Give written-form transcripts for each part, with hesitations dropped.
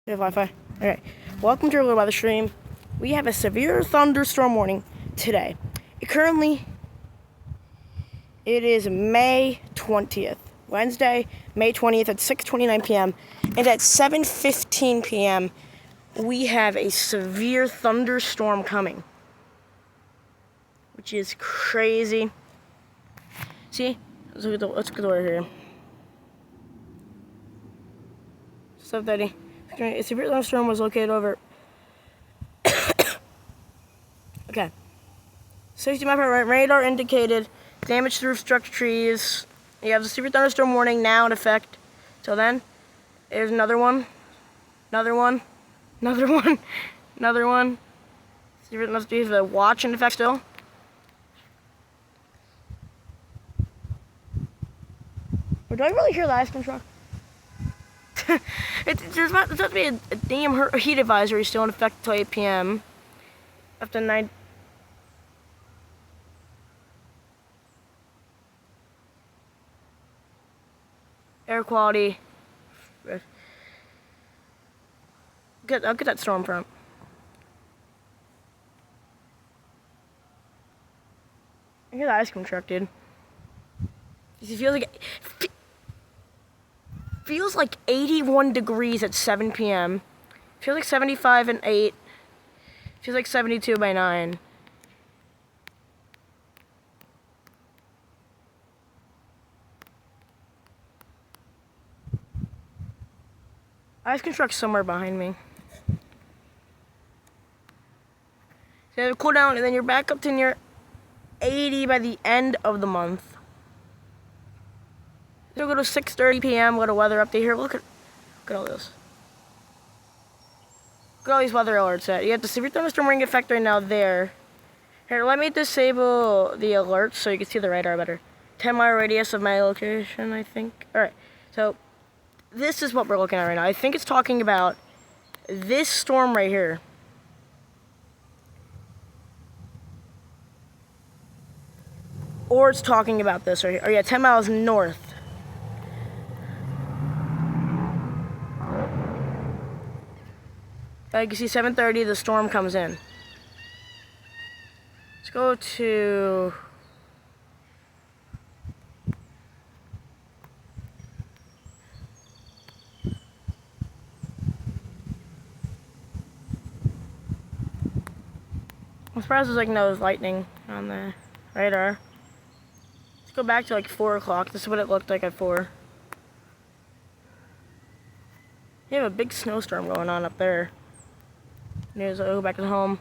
You have Wi-Fi? Okay. Welcome to our little weather stream. We have a severe thunderstorm warning today. It is May 20th. Wednesday, May 20th at 6:29 p.m. And at 7:15 p.m., we have a severe thunderstorm coming. Which is crazy. See? Let's look at the weather here. 7:30. A severe thunderstorm was located over. Okay. 60 mile per hour radar indicated damage to roof structure trees. You have the severe thunderstorm warning now in effect. Till then, there's another one. Another one. Another one. Another one. Severe thunderstorm, the watch in effect still. Or do I really hear the ice cream truck? There's about to be a damn heat advisory still in effect until 8 p.m. After 9. Air quality. I'll get that storm front. I hear the ice cream truck, dude. It feels like 81 degrees at 7 p.m. Feels like 75 and 8. Feels like 72 by 9. Ice cream truck's somewhere behind me. So you cool down, and then you're back up to near 80 by the end of the month. It'll go to 6:30 p.m. What a weather update here. Look at all this. Look at all these weather alerts set. You have the severe thunderstorm ring effect right now there. Here, let me disable the alerts so you can see the radar better. 10-mile radius of my location, I think. Alright, so this is what we're looking at right now. I think it's talking about this storm right here. Or it's talking about this right here. Oh yeah, 10 miles north. You can see 7:30, the storm comes in. Let's go to... I'm surprised there's like no lightning on the radar. Let's go back to like 4 o'clock. This is what it looked like at 4. You have a big snowstorm going on up there. News, I'll go back to home.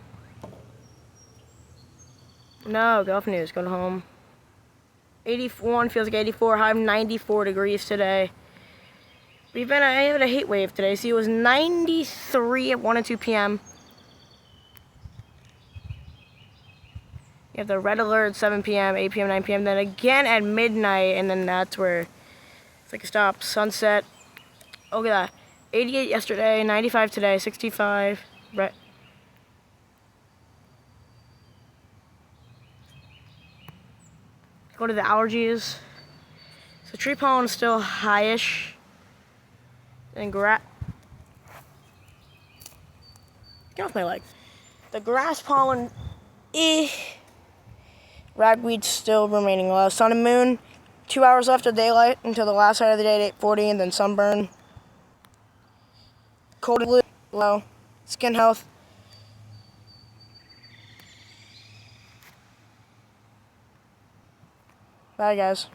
No, go off news, go to home. 81 feels like 84, high of 94 degrees today. I had a heat wave today. See, it was 93 at 1 and 2 p.m. You have the red alert at 7 p.m., 8 p.m., 9 p.m., then again at midnight, and then that's where it's like a stop. Sunset. Look at that. 88 yesterday, 95 today, 65. Right. Go to the allergies. So tree pollen is still highish. And get off my leg. The grass pollen, ragweed still remaining low. Sun and moon, 2 hours left of daylight until the last side of the day at 8:40, and then sunburn. Cold blue, low. Skin health. Bye, guys.